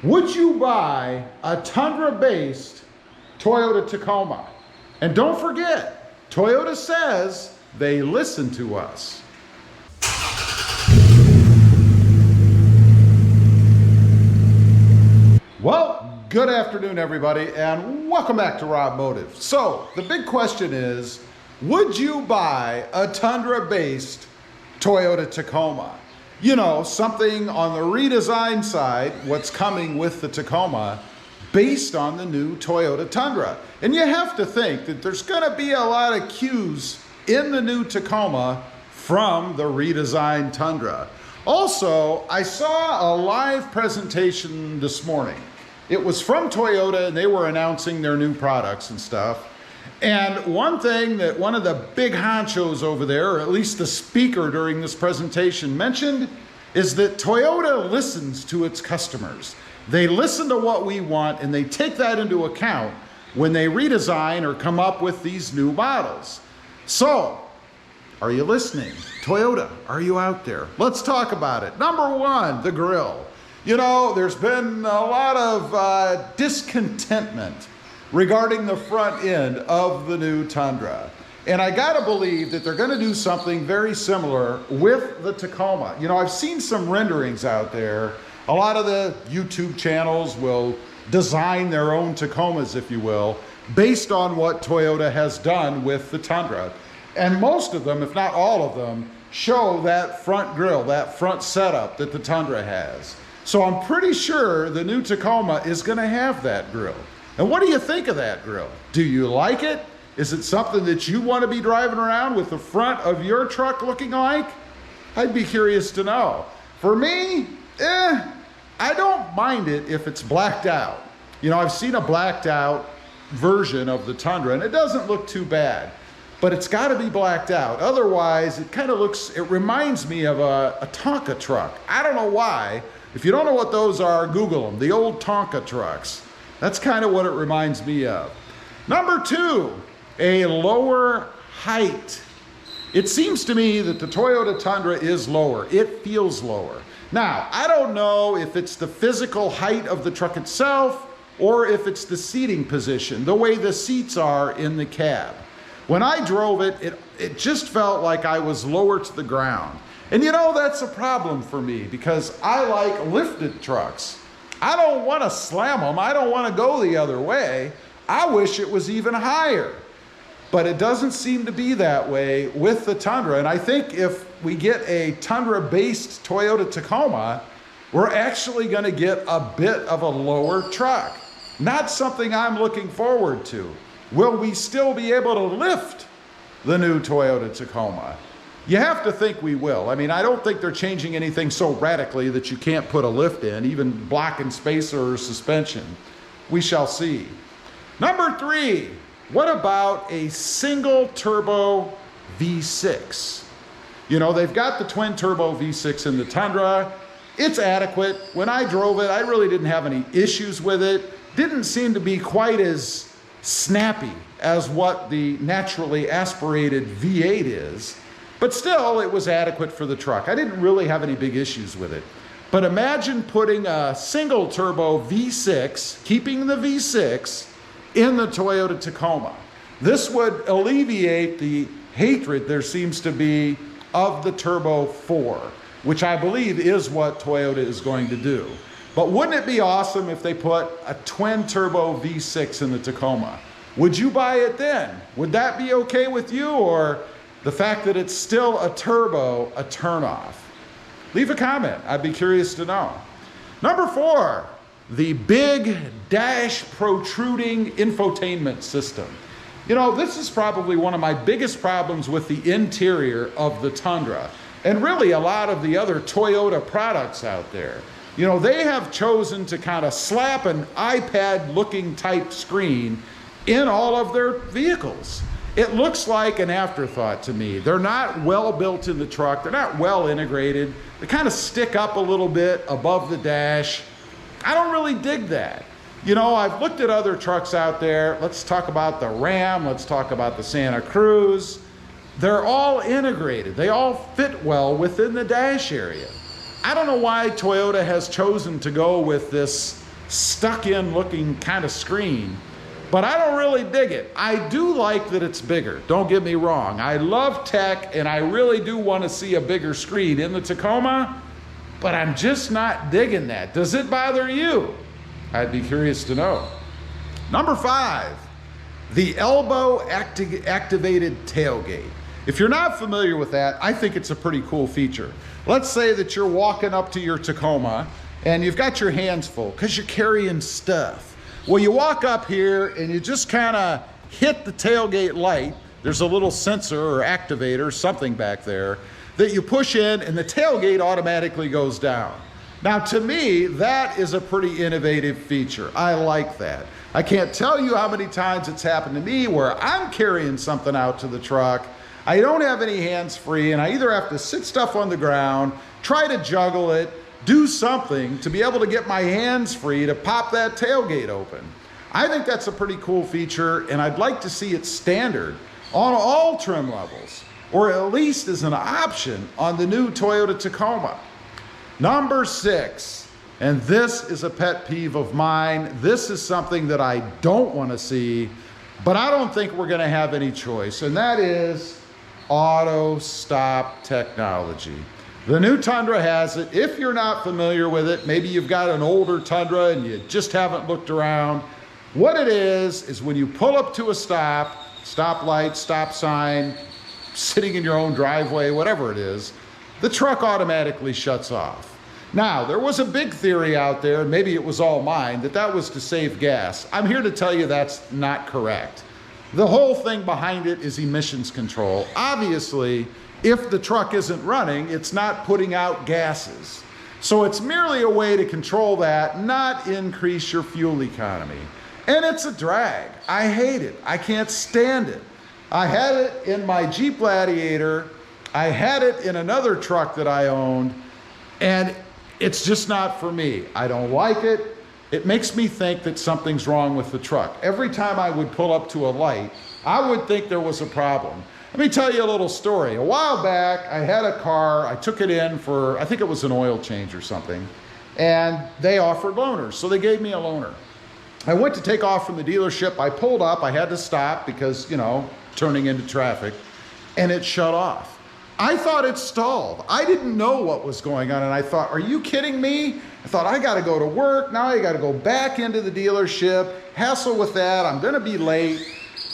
Would you buy a Tundra-based Toyota Tacoma? And don't forget, Toyota says they listen to us. Well, good afternoon, everybody, and welcome back to RobMotive. So, the big question is, would you buy a Tundra-based Toyota Tacoma? You know, something on the redesign side, what's coming with the Tacoma, based on the new Toyota Tundra. And you have to think that there's gonna be a lot of cues in the new Tacoma from the redesigned Tundra. Also, I saw a live presentation this morning. It was from Toyota, and they were announcing their new products and stuff. And one thing that one of the big honchos over there, or at least the speaker during this presentation, mentioned is that Toyota listens to its customers. They listen to what we want, and they take that into account when they redesign or come up with these new models. So, are you listening? Toyota, are you out there? Let's talk about it. Number one, the grille. You know, there's been a lot of discontentment regarding the front end of the new Tundra. And I gotta believe that they're gonna do something very similar with the Tacoma. You know, I've seen some renderings out there. A lot of the YouTube channels will design their own Tacomas, if you will, based on what Toyota has done with the Tundra. And most of them, if not all of them, show that front grille, that front setup that the Tundra has. So I'm pretty sure the new Tacoma is gonna have that grille. And what do you think of that grille? Do you like it? Is it something that you want to be driving around with the front of your truck looking like? I'd be curious to know. For me, I don't mind it if it's blacked out. You know, I've seen a blacked out version of the Tundra, and it doesn't look too bad. But it's got to be blacked out. Otherwise, it kind of looks, it reminds me of a Tonka truck. I don't know why. If you don't know what those are, Google them. The old Tonka trucks. That's kind of what it reminds me of. Number two, a lower height. It seems to me that the Toyota Tundra is lower. It feels lower. Now, I don't know if it's the physical height of the truck itself or if it's the seating position, the way the seats are in the cab. When I drove it, it just felt like I was lower to the ground. And you know, that's a problem for me because I like lifted trucks. I don't want to slam them. I don't want to go the other way. I wish it was even higher. But it doesn't seem to be that way with the Tundra. And I think if we get a Tundra-based Toyota Tacoma, we're actually going to get a bit of a lower truck. Not something I'm looking forward to. Will we still be able to lift the new Toyota Tacoma? You have to think we will. I mean, I don't think they're changing anything so radically that you can't put a lift in, even block and spacer or suspension. We shall see. Number three, what about a single turbo V6? You know, they've got the twin turbo V6 in the Tundra. It's adequate. When I drove it, I really didn't have any issues with it. Didn't seem to be quite as snappy as what the naturally aspirated V8 is. But still, it was adequate for the truck. I didn't really have any big issues with it. But imagine putting a single turbo V6, keeping the V6, in the Toyota Tacoma. This would alleviate the hatred there seems to be of the Turbo 4, which I believe is what Toyota is going to do. But wouldn't it be awesome if they put a twin turbo V6 in the Tacoma? Would you buy it then? Would that be okay with you, or the fact that it's still a turbo, a turnoff? Leave a comment. I'd be curious to know. Number four, the big dash protruding infotainment system. You know, this is probably one of my biggest problems with the interior of the Tundra, and really a lot of the other Toyota products out there. You know, they have chosen to kind of slap an iPad-looking type screen in all of their vehicles. It looks like an afterthought to me. They're not well built in the truck. They're not well integrated. They kind of stick up a little bit above the dash. I don't really dig that. You know, I've looked at other trucks out there. Let's talk about the Ram. Let's talk about the Santa Cruz. They're all integrated. They all fit well within the dash area. I don't know why Toyota has chosen to go with this stuck in looking kind of screen, but I don't really dig it. I do like that it's bigger, don't get me wrong. I love tech and I really do want to see a bigger screen in the Tacoma, but I'm just not digging that. Does it bother you? I'd be curious to know. Number 5, the elbow activated tailgate. If you're not familiar with that, I think it's a pretty cool feature. Let's say that you're walking up to your Tacoma and you've got your hands full because you're carrying stuff. Well, you walk up here and you just kind of hit the tailgate light. There's a little sensor or activator, something back there, that you push in and the tailgate automatically goes down. Now, to me, that is a pretty innovative feature. I like that. I can't tell you how many times it's happened to me where I'm carrying something out to the truck, I don't have any hands free, and I either have to sit stuff on the ground, try to juggle it, do something to be able to get my hands free to pop that tailgate open. I think that's a pretty cool feature, and I'd like to see it standard on all trim levels, or at least as an option on the new Toyota Tacoma. Number 6, and this is a pet peeve of mine. This is something that I don't want to see, but I don't think we're going to have any choice, and that is auto stop technology. The new Tundra has it. If you're not familiar with it, maybe you've got an older Tundra and you just haven't looked around. What it is when you pull up to a stoplight, stop sign, sitting in your own driveway, whatever it is, the truck automatically shuts off. Now, there was a big theory out there, and maybe it was all mine, that was to save gas. I'm here to tell you that's not correct. The whole thing behind it is emissions control. Obviously, if the truck isn't running, it's not putting out gases. So it's merely a way to control that, not increase your fuel economy. And it's a drag. I hate it. I can't stand it. I had it in my Jeep Gladiator. I had it in another truck that I owned, and it's just not for me. I don't like it. It makes me think that something's wrong with the truck. Every time I would pull up to a light, I would think there was a problem. Let me tell you a little story. A while back, I had a car, I took it in for, I think it was an oil change or something, and they offered loaners, so they gave me a loaner. I went to take off from the dealership, I pulled up, I had to stop because, you know, turning into traffic, and it shut off. I thought it stalled. I didn't know what was going on, and I thought, are you kidding me? I thought, I gotta go to work, now I gotta go back into the dealership, hassle with that, I'm gonna be late.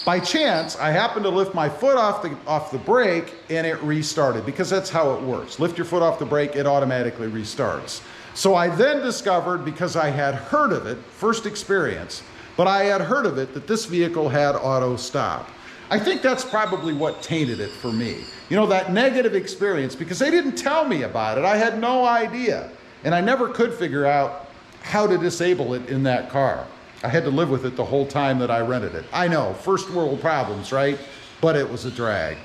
By chance, I happened to lift my foot off the brake, and it restarted, because that's how it works. Lift your foot off the brake, it automatically restarts. So I then discovered, because I had heard of it, first experience, but I had heard of it, that this vehicle had auto stop. I think that's probably what tainted it for me. You know, that negative experience, because they didn't tell me about it. I had no idea. And I never could figure out how to disable it in that car. I had to live with it the whole time that I rented it. I know, first world problems, right? But it was a drag.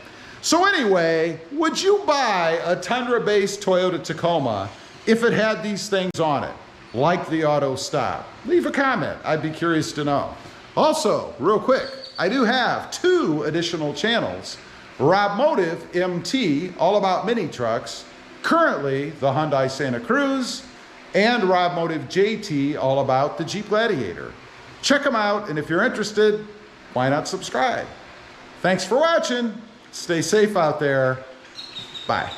So anyway, would you buy a Tundra-based Toyota Tacoma if it had these things on it, like the auto stop? Leave a comment. I'd be curious to know. Also, real quick, I do have 2 additional channels. RobMotive MT, all about mini trucks, currently the Hyundai Santa Cruz, and RobMotive JT, all about the Jeep Gladiator. Check them out, and if you're interested, why not subscribe? Thanks for watching. Stay safe out there. Bye.